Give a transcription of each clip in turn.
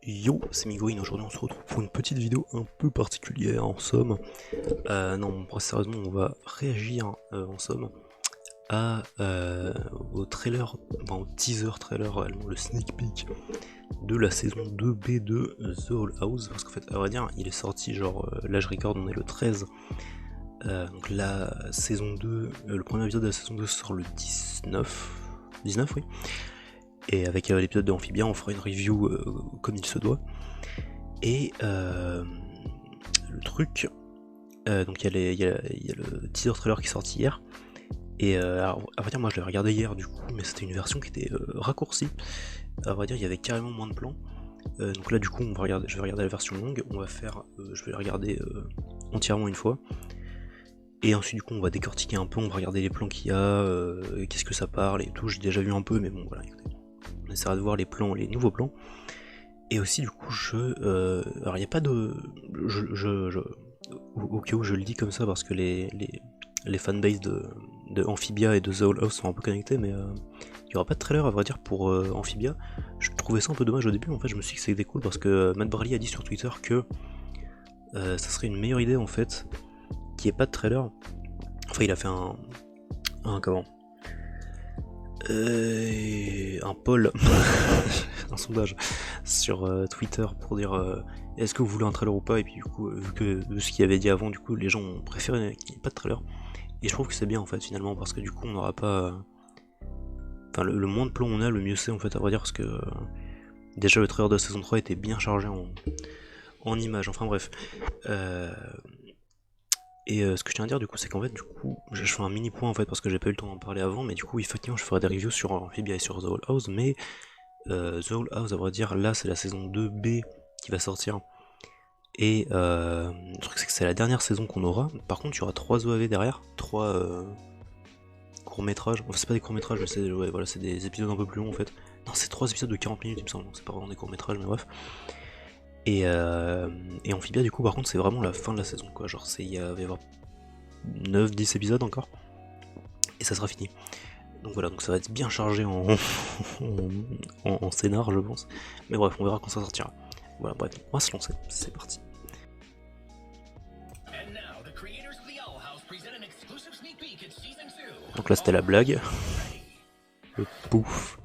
Yo, c'est Migwin, aujourd'hui on se retrouve pour une petite vidéo un peu particulière en somme. Non, sérieusement, on va réagir en somme au trailer, enfin au teaser trailer, réellement le sneak peek de la saison 2B de The Owl House. Parce qu'en fait, à vrai dire, il est sorti genre, là je record, on est le 13. Donc la saison 2, le premier épisode de la saison 2 sort le 19 oui. Et avec l'épisode de Amphibia, on fera une review comme il se doit. Et le truc, donc il y a le teaser trailer qui est sorti hier. Et alors, à vrai dire, moi je l'ai regardé hier du coup, mais c'était une version qui était raccourcie. À vrai dire, il y avait carrément moins de plans. Donc là, du coup, je vais regarder la version longue. Je vais la regarder entièrement une fois. Et ensuite, du coup, on va décortiquer un peu, on va regarder les plans qu'il y a, qu'est-ce que ça parle et tout. J'ai déjà vu un peu, mais bon, voilà, écoutez. On essaiera de voir les plans, les nouveaux plans. Et aussi, du coup, alors, il n'y a pas de. Au cas où je le dis comme ça, parce que les fanbases de Amphibia et de The Owl House sont un peu connectés, mais il n'y aura pas de trailer, à vrai dire, pour Amphibia. Je trouvais ça un peu dommage au début, en fait, je me suis dit que c'était cool, parce que Matt Bradley a dit sur Twitter que ça serait une meilleure idée, en fait, qu'il n'y ait pas de trailer. Enfin, il a fait comment un poll, un sondage sur Twitter pour dire est-ce que vous voulez un trailer ou pas, et puis du coup vu que de ce qu'il avait dit avant, du coup les gens ont préféré qu'il n'y ait pas de trailer, et je trouve que c'est bien en fait finalement, parce que du coup on n'aura pas, enfin le moins de plans on a, le mieux c'est en fait, à vrai dire, parce que déjà le trailer de la saison 3 était bien chargé en images, enfin bref. Et ce que je tiens à dire du coup, c'est qu'en fait, du coup, je fais un mini point en fait, parce que j'ai pas eu le temps d'en parler avant, mais du coup, effectivement, je ferai des reviews sur Amphibia et sur The Owl House, mais The Owl House, à vrai dire, là, c'est la saison 2B qui va sortir. Et le truc, c'est que c'est la dernière saison qu'on aura. Par contre, il y aura 3 OAV derrière, 3 courts-métrages. Enfin, c'est pas des courts-métrages, mais c'est ouais, voilà, c'est des épisodes un peu plus longs en fait. Non, c'est 3 épisodes de 40 minutes, il me semble, donc c'est pas vraiment des courts-métrages, mais bref. Et Amphibia, du coup, par contre, c'est vraiment la fin de la saison, quoi. Genre, il va y avoir 9-10 épisodes encore, et ça sera fini. Donc voilà, donc ça va être bien chargé en scénar, je pense. Mais bref, on verra quand ça sortira. Voilà, bref, on va se lancer, c'est parti. Donc là, c'était la blague. Le pouf.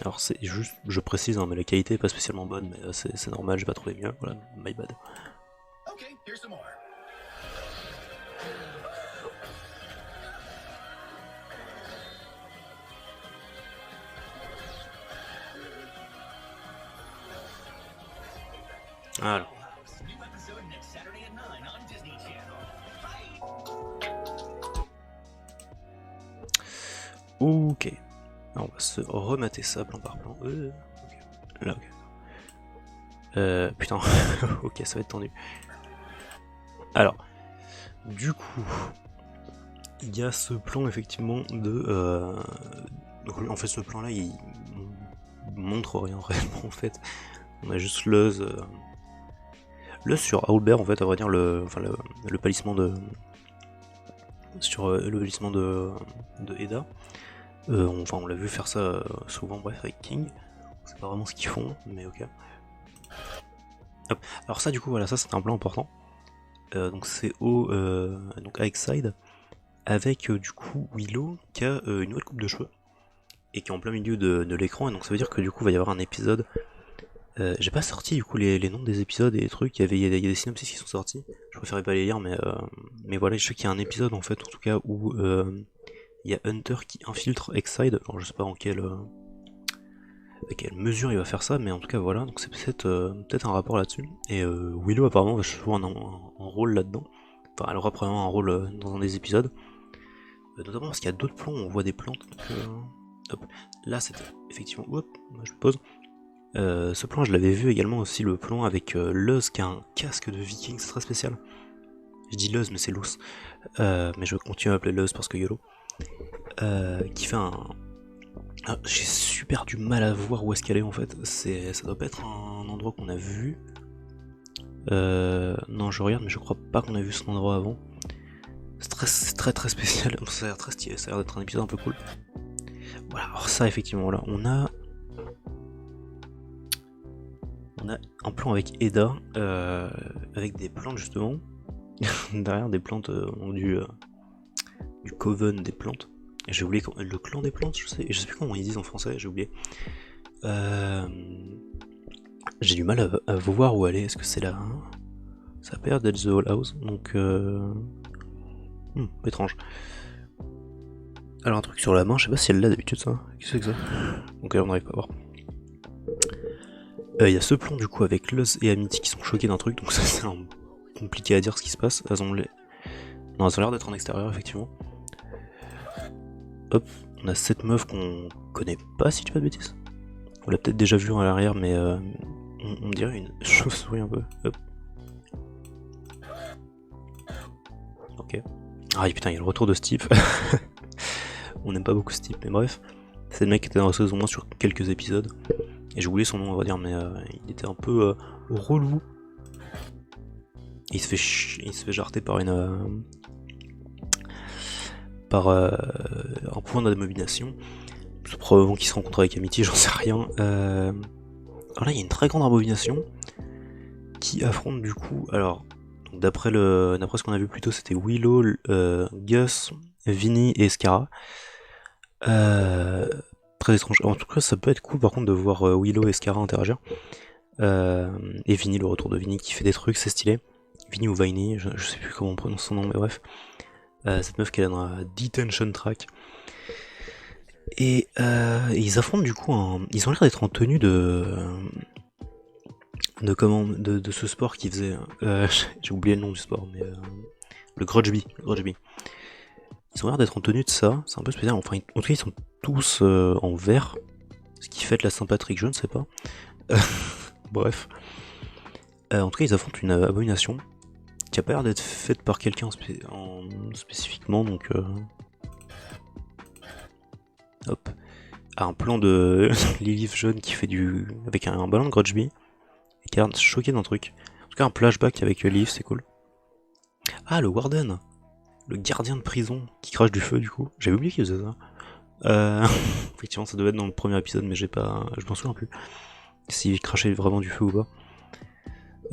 Alors c'est juste, je précise, hein, mais la qualité est pas spécialement bonne, mais c'est normal, j'ai pas trouvé mieux, voilà, my bad. Voilà. Ok. Alors on va se remater ça plan par plan. Okay. Là, ok. Putain, ok, ça va être tendu. Alors, du coup, il y a ce plan effectivement de. Donc en fait, ce plan-là, il montre rien réellement en fait. On a juste Luz sur Owlbear en fait, à vrai dire, le palissement de. Sur le palissement de Eda. On l'a vu faire ça souvent, bref, avec King. C'est pas vraiment ce qu'ils font, mais ok. Hop. Alors ça, du coup, voilà, ça c'est un plan important. Donc c'est donc à X-Side, avec du coup Willow qui a une nouvelle coupe de cheveux et qui est en plein milieu de l'écran, et donc ça veut dire que du coup il va y avoir un épisode. J'ai pas sorti du coup les noms des épisodes et des trucs, il y a des synopsis qui sont sortis, je préférais pas les lire, mais voilà, je sais qu'il y a un épisode en fait, en tout cas, où il y a Hunter qui infiltre X-Side, alors je sais pas à quelle mesure il va faire ça, mais en tout cas voilà, donc c'est peut-être un rapport là-dessus. Et Willow apparemment va jouer un rôle là-dedans, enfin elle aura probablement un rôle dans un des épisodes, notamment parce qu'il y a d'autres plans où on voit des plantes. Hop. Là c'était effectivement, hop, je me pose. Ce plan je l'avais vu également aussi, le plan avec Luz qui a un casque de viking, c'est très spécial. Je dis Luz mais c'est Luz, mais je continue à appeler Luz parce que YOLO. Qui fait un... Ah, j'ai super du mal à voir où est-ce qu'elle est en fait. Ça doit pas être un endroit qu'on a vu. Non, je regarde, mais je crois pas qu'on a vu cet endroit avant. C'est très très spécial. Ça a l'air très stylé. Ça a l'air d'être un épisode un peu cool. Voilà, alors ça effectivement, là on a un plan avec Eda, avec des plantes justement, derrière des plantes du coven des plantes. J'ai oublié le clan des plantes, je sais plus comment ils disent en français, j'ai oublié. J'ai du mal à voir où aller, est-ce que c'est là hein. Ça perd d'être The Hall House, donc étrange. Alors un truc sur la main, je sais pas si elle l'a d'habitude ça. Qu'est-ce que c'est que ça? Ok, on n'arrive pas à voir. Il y a ce plan du coup avec Luz et Amity qui sont choqués d'un truc, donc ça c'est compliqué à dire ce qui se passe. Elles ont l'air d'être en extérieur effectivement. Hop, on a cette meuf qu'on connaît pas si tu pas de bêtises. On l'a peut-être déjà vu à l'arrière, mais on dirait une chauve-souris un peu. Hop. Ok. Ah putain, il y a le retour de Steve. On n'aime pas beaucoup Steve, mais bref. C'est le mec qui était dans la saison 1 sur quelques épisodes. Et j'ai oublié son nom, on va dire, mais il était un peu relou. Et il se fait jarter par un point d'abomination. C'est probablement qu'il se rencontre avec Amity, j'en sais rien. Alors là, il y a une très grande abomination qui affronte du coup. Alors, d'après ce qu'on a vu plus tôt, c'était Willow, Gus, Vinny et Scara. Très étrange. En tout cas, ça peut être cool par contre de voir Willow et Scara interagir. Et Vinny, le retour de Vinny qui fait des trucs, c'est stylé. Vinny ou Vinny, je sais plus comment on prononce son nom, mais bref. Cette meuf qui est dans la Detention Track. Et ils affrontent du coup ils ont l'air d'être en tenue de ce sport qu'ils faisaient. J'ai oublié le nom du sport, mais le Grudge-Bee. Ils ont l'air d'être en tenue de ça, c'est un peu spécial. Enfin, en tout cas, ils sont tous en vert, ce qui fête la Saint-Patrick, je ne sais pas. Bref. En tout cas, ils affrontent une abomination qui a pas l'air d'être faite par quelqu'un spécifiquement, donc. Hop. Un plan de Lilith jeune qui fait avec un ballon de Grudge-Bee et qui a l'air choqué d'un truc. En tout cas, un flashback avec Lilith, c'est cool. Ah, le Warden, le gardien de prison qui crache du feu, du coup. J'avais oublié qu'il faisait ça. Effectivement, ça devait être dans le premier épisode, mais je m'en souviens plus. S'il crachait vraiment du feu ou pas.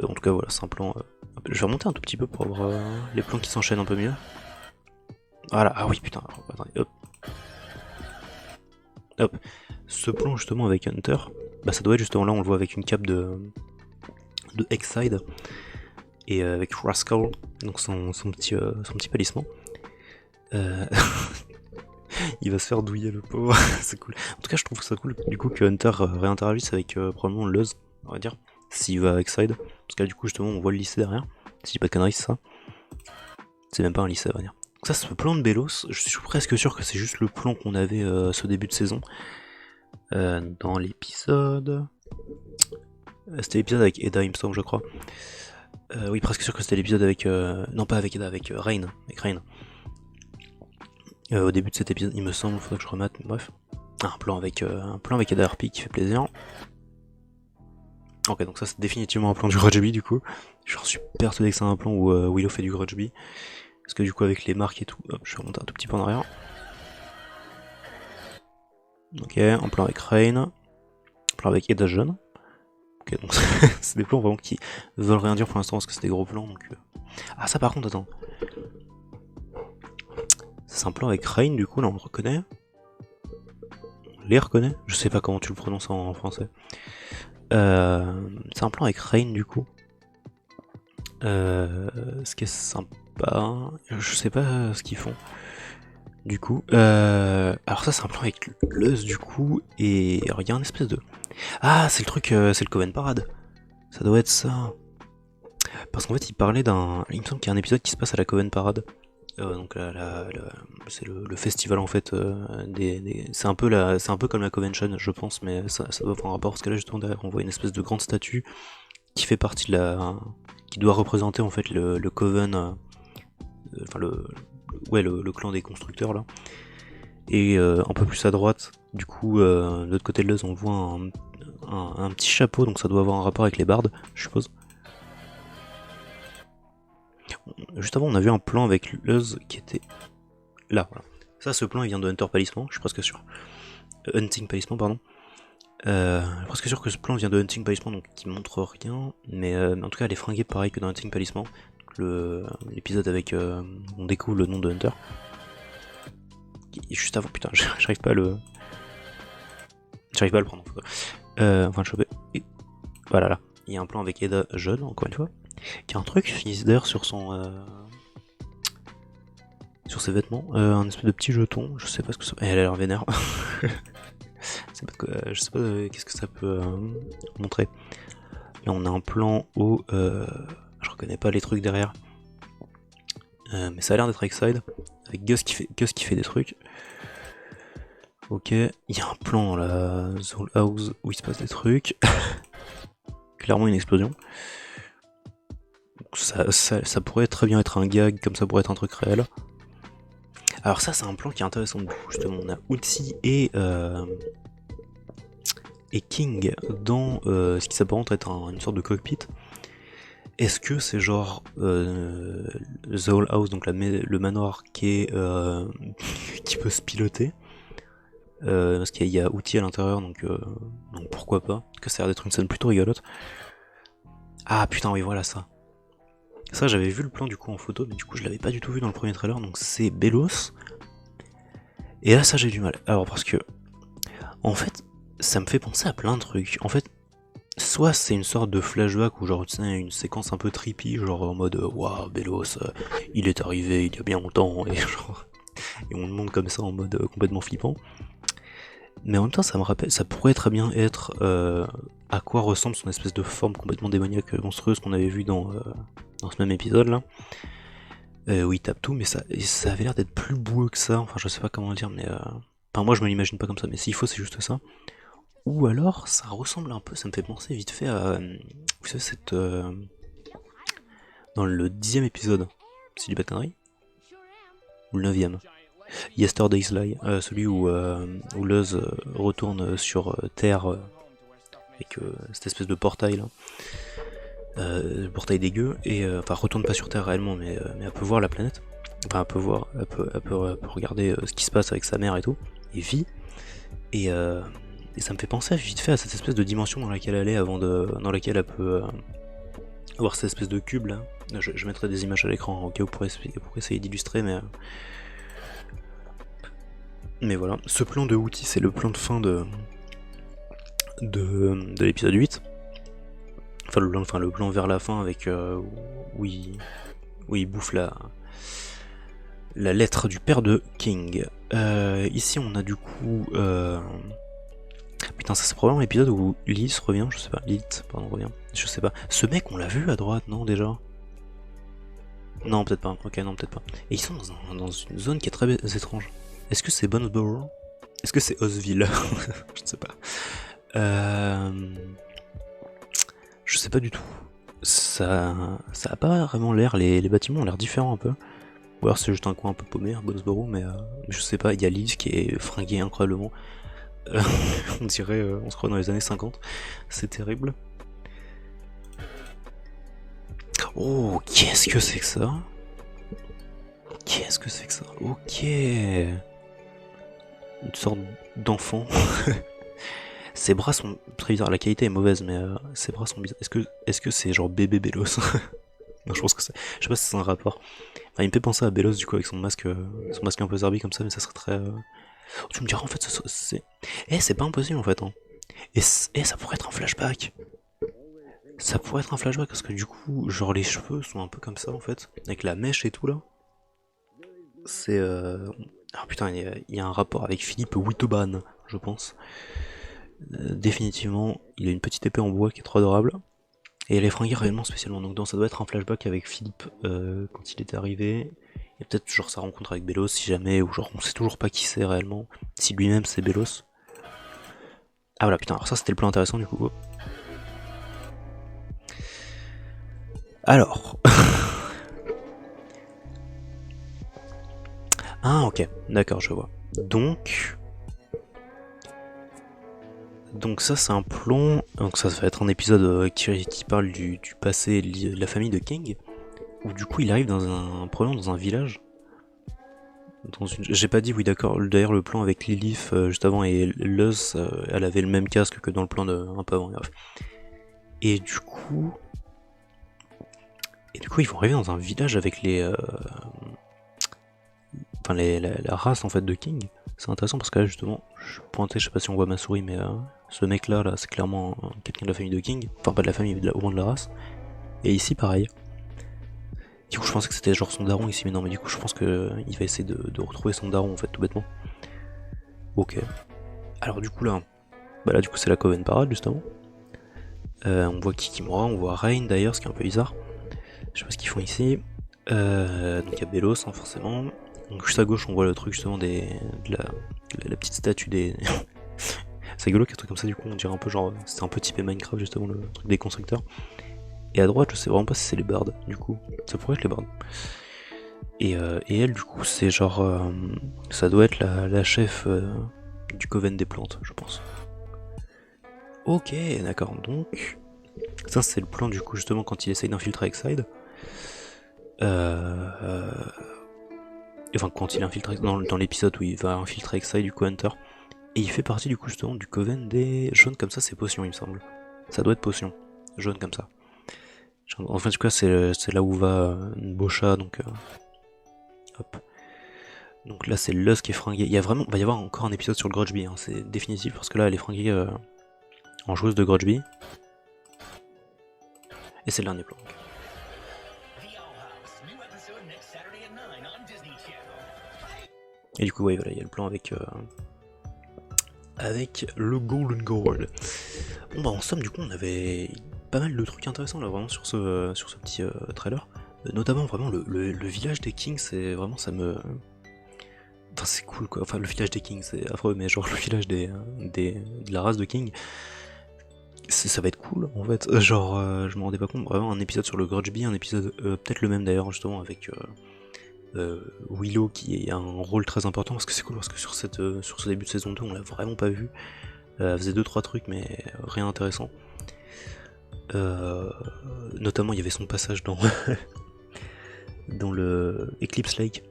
En tout cas, voilà, c'est un plan. Je vais remonter un tout petit peu pour avoir les plans qui s'enchaînent un peu mieux. Voilà, ah oui, putain, alors, attendez, hop. Hop. Ce plan justement avec Hunter, bah ça doit être justement là, on le voit avec une cape de X-Side et avec Rascal, donc son petit palisman. Il va se faire douiller le pauvre, c'est cool. En tout cas, je trouve ça cool du coup que Hunter réinteragisse avec probablement Luz, on va dire, s'il va avec Side, parce que là du coup justement on voit le lycée derrière. Si je dis pas de conneries, c'est ça. C'est même pas un lycée à venir. Donc ça, c'est le plan de Belos. Je suis presque sûr que c'est juste le plan qu'on avait ce début de saison. Dans l'épisode. C'était l'épisode avec Eda, il me semble, je crois. Oui, presque sûr que c'était l'épisode avec. Non, pas avec Eda, avec Rain. Au début de cet épisode, il me semble, faudrait que je remate, mais bref. Un plan avec Eda Harpy qui fait plaisir. Ok, donc ça c'est définitivement un plan du Grudge-Bee du coup. Je suis persuadé que c'est un plan où Willow fait du Grudge-Bee. Parce que du coup avec les marques et tout, hop, je vais remonter un tout petit peu en arrière. Ok, un plan avec Rain. Un plan avec Eda Jeune. Ok, donc c'est des plans vraiment qui veulent rien dire pour l'instant parce que c'est des gros plans donc. Ah ça par contre, attends. C'est un plan avec Rain du coup, là on le reconnaît. On les reconnaît. Je sais pas comment tu le prononces en français. C'est un plan avec Rain du coup. Ce qui est sympa. Je sais pas ce qu'ils font. Du coup. Alors ça c'est un plan avec Luz du coup. Et alors il y a un espèce de. Ah c'est le truc, c'est le Coven Parade. Ça doit être ça. Parce qu'en fait il parlait d'un. Il me semble qu'il y a un épisode qui se passe à la Coven Parade. Donc c'est le festival en fait c'est un peu comme la convention je pense, mais ça doit avoir un rapport parce que là justement derrière on voit une espèce de grande statue qui fait partie qui doit représenter en fait le coven, enfin le clan des constructeurs là. Et un peu plus à droite du coup de l'autre côté de l'œil on voit un petit chapeau, donc ça doit avoir un rapport avec les bardes je suppose. Juste avant, on a vu un plan avec Luz qui était là. Voilà. Ça, ce plan, il vient de Hunter Palisman, je suis presque sûr. Hunting Palisman, pardon. Presque sûr que ce plan vient de Hunting Palisman, donc qui montre rien, mais en tout cas elle est fringuée pareil que dans Hunting Palisman, l'épisode avec on découvre le nom de Hunter. Et juste avant, putain, j'arrive pas à le prendre. Enfin le choper. Et voilà là, il y a un plan avec Eda jeune, encore une fois, qui a un truc d'ailleurs sur ses vêtements, un espèce de petit jeton, je sais pas ce que ça. Elle a l'air vénère. Je sais pas qu'est-ce que ça peut montrer. Là on a un plan où je reconnais pas les trucs derrière, mais ça a l'air d'être X-Side avec Gus qui fait des trucs. Ok, il y a un plan là, Soul House où il se passe des trucs. Clairement une explosion. Ça pourrait très bien être un gag, comme ça pourrait être un truc réel. Alors ça c'est un plan qui est intéressant, justement on a Uchi et King dans ce qui s'apparente à être une sorte de cockpit. Est-ce que c'est genre The Whole House, donc le manoir qui peut se piloter, parce qu'il y a Uchi à l'intérieur, donc pourquoi pas, que ça a l'air d'être une scène plutôt rigolote. Ah putain oui voilà ça. Ça j'avais vu le plan du coup en photo, mais du coup je l'avais pas du tout vu dans le premier trailer, donc c'est Belos. Et là ça j'ai du mal. Alors parce que en fait ça me fait penser à plein de trucs. En fait, soit c'est une sorte de flashback ou genre tu sais une séquence un peu trippy, genre en mode waouh Belos, il est arrivé il y a bien longtemps et genre et on le montre comme ça en mode complètement flippant. Mais en même temps ça me rappelle, ça pourrait très bien être à quoi ressemble son espèce de forme complètement démoniaque monstrueuse qu'on avait vu dans ce même épisode là. Où il tape tout, mais ça avait l'air d'être plus boueux que ça, enfin je sais pas comment le dire, mais enfin moi je me l'imagine pas comme ça, mais s'il faut c'est juste ça. Ou alors ça ressemble un peu, ça me fait penser vite fait à, vous savez cette dans le 10ème épisode, si je dis pas de conneries, ou le 9ème, Yesterday's Lie, celui où Luz retourne sur Terre avec cette espèce de portail là, le portail dégueu, et enfin retourne pas sur Terre réellement, mais elle peut voir la planète, enfin elle peut regarder ce qui se passe avec sa mère et tout, et vit, et ça me fait penser vite fait à cette espèce de dimension dans laquelle elle est dans laquelle elle peut avoir cette espèce de cube là. Je mettrai des images à l'écran au cas où pour essayer d'illustrer, mais voilà. Ce plan de Uchi, c'est le plan de fin de l'épisode 8. Enfin le plan vers la fin avec où il bouffe la lettre du père de King. Ici on a du coup putain, ça c'est probablement l'épisode où Lilith revient, je sais pas, revient, je sais pas. Ce mec on l'a vu à droite, non déjà? Non peut-être pas, ok non peut-être pas. Et ils sont dans une zone qui est très étrange. Est-ce que c'est Bonesborough? Est-ce que c'est Osville? Je ne sais pas. Je sais pas du tout. Ça a pas vraiment l'air, les bâtiments ont l'air différents un peu. Ou alors c'est juste un coin un peu paumé, Bonesborough, mais je sais pas, il y a Lilith qui est fringuée incroyablement. On dirait, on se croit dans les années 50, c'est terrible. Oh, qu'est-ce que c'est que ça? Qu'est-ce que c'est que ça? Ok. Une sorte d'enfant. Ses bras sont très bizarres, la qualité est mauvaise, mais ses bras sont bizarres. Est-ce que c'est genre bébé Belos? Non, je pense que c'est. Je sais pas si c'est un rapport. Enfin, il me fait penser à Belos du coup avec son masque un peu zarbi comme ça, mais ça serait très. Tu me diras en fait, c'est. C'est pas impossible en fait. Hein. Et ça pourrait être un flashback. Ça pourrait être un flashback parce que du coup, genre les cheveux sont un peu comme ça en fait, avec la mèche et tout là. C'est. Ah putain, il y a un rapport avec Philippe Witteban, je pense. Définitivement, il a une petite épée en bois qui est trop adorable. Et elle est fringuée réellement spécialement, donc ça doit être un flashback avec Philippe quand il était arrivé. Et peut-être genre sa rencontre avec Belos si jamais, ou genre on sait toujours pas qui c'est réellement, si lui-même c'est Belos. Ah voilà, putain, alors ça c'était le plan intéressant du coup. Alors. Ah ok, d'accord, je vois. Donc ça c'est un plan, donc ça va être un épisode qui parle du passé de la famille de King, où du coup il arrive dans un village, J'ai pas dit, oui, d'accord. D'ailleurs, le plan avec Lilith juste avant et Luz, elle avait le même casque que dans le plan de un peu avant. Bref. Et du coup, ils vont arriver dans un village avec enfin la race en fait de King. C'est intéressant parce que là justement, je pointais, je sais pas si on voit ma souris, mais ce mec là, c'est clairement quelqu'un de la famille de King. Enfin pas de la famille, mais au moins de la race. Et ici pareil. Du coup je pensais que c'était genre son daron ici, mais non, mais du coup je pense que il va essayer de retrouver son daron en fait, tout bêtement. Ok. Alors du coup là, bah là du coup c'est la Coven Parade justement. On voit Kikimora, on voit Rain d'ailleurs, ce qui est un peu bizarre. Je sais pas ce qu'ils font ici. Donc il y a Belos, hein, forcément. Donc juste à gauche, on voit le truc justement de la petite statue des. C'est rigolo qu'un truc comme ça, du coup, on dirait un peu genre. C'était un peu typé Minecraft, justement, le truc des constructeurs. Et à droite, je sais vraiment pas si c'est les bardes, du coup. Ça pourrait être les bardes. Et elle, du coup, c'est genre. Ça doit être la chef du Coven des plantes, je pense. Ok, d'accord. Donc. Ça, c'est le plan, du coup, justement, quand il essaye d'infiltrer Exide. Enfin, quand il infiltre dans l'épisode où il va infiltrer Exide, du coup, Hunter. Et il fait partie, du coup, justement, du Coven des jaunes comme ça, c'est potion, il me semble. Ça doit être potion. Jaune comme ça. Enfin, en tout cas, c'est là où va Bocha, donc. Hop. Donc là, c'est Luz qui est fringuée. Il va y avoir encore un épisode sur le Grudge Bee, hein, c'est définitif, parce que là, elle est fringuée en joueuse de Grudge Bee. Et c'est le dernier plan. Et du coup, ouais, voilà, il y a le plan avec le Golden Gold. Bon bah en somme, du coup, on avait pas mal de trucs intéressants là, vraiment sur ce petit trailer. Notamment vraiment le village des Kings, c'est vraiment ça me. Enfin c'est cool quoi. Enfin le village des Kings, c'est affreux, mais genre le village de la race de King, ça va être cool en fait. Genre je me rendais pas compte, vraiment un épisode sur le Grudge Bee, un épisode peut-être le même d'ailleurs justement avec Willow qui a un rôle très important parce que c'est cool parce que sur ce début de saison 2 on l'a vraiment pas vu. Elle faisait 2-3 trucs mais rien intéressant. Notamment il y avait son passage dans dans le Eclipse Lake.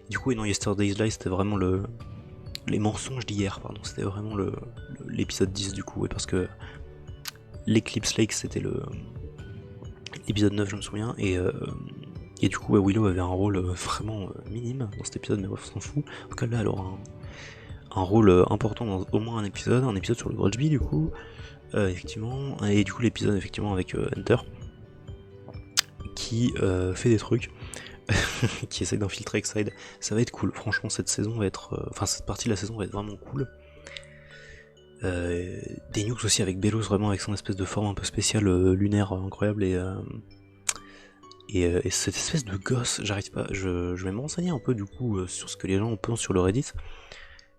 Du coup et dans Yesterday's Light c'était vraiment les mensonges d'hier, pardon, c'était vraiment l'épisode 10 du coup, ouais, parce que l'Eclipse Lake c'était l'épisode 9 je me souviens, et du coup Willow avait un rôle vraiment minime dans cet épisode, mais bref on s'en fout. En tout cas là elle aura un rôle important dans au moins un épisode sur le Grudge Bee du coup, effectivement, et du coup l'épisode effectivement avec Hunter, qui fait des trucs, qui essaie d'infiltrer Exide. Ça va être cool, franchement cette saison va être, enfin cette partie de la saison va être vraiment cool. Des news aussi avec Belos, vraiment avec son espèce de forme un peu spéciale lunaire incroyable, et cette espèce de gosse, j'arrive pas, je vais me renseigner un peu du coup sur ce que les gens pensent sur le Reddit,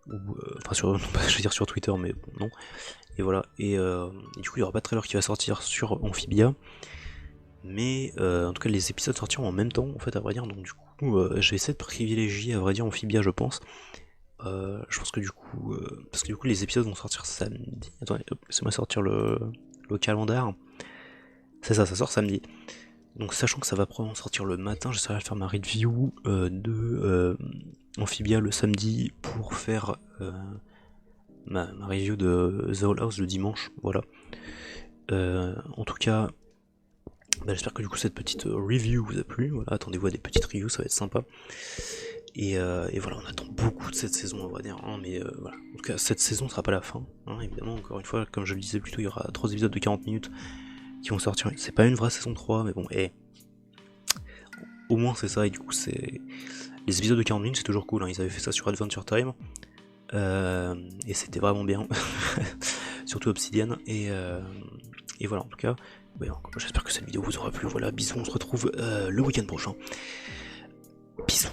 ou enfin sur, non, pas, je veux dire sur Twitter, mais bon non. Et voilà, et du coup il y aura pas de trailer qui va sortir sur Amphibia, mais en tout cas les épisodes sortiront en même temps en fait à vrai dire, donc du coup je vais essayer de privilégier à vrai dire Amphibia je pense. Je pense que du coup, parce que du coup les épisodes vont sortir samedi. Attendez, laissez-moi sortir le calendrier. C'est ça, ça sort samedi. Donc sachant que ça va probablement sortir le matin, j'essaierai de faire ma review de Amphibia le samedi pour faire ma review de The Owl House le dimanche. Voilà. En tout cas, bah, j'espère que du coup cette petite review vous a plu. Voilà, attendez-vous à des petites reviews, ça va être sympa. Et voilà, on attend beaucoup de cette saison, on va dire, hein, mais voilà. En tout cas, cette saison ne sera pas la fin, hein, évidemment, encore une fois, comme je le disais plus tôt, il y aura 3 épisodes de 40 minutes qui vont sortir. C'est pas une vraie saison 3, mais bon, au moins c'est ça, et du coup, c'est. Les épisodes de 40 minutes, c'est toujours cool, hein, ils avaient fait ça sur Adventure Time, et c'était vraiment bien, surtout Obsidian, et voilà, en tout cas, j'espère que cette vidéo vous aura plu, voilà, bisous, on se retrouve le week-end prochain. Bisous.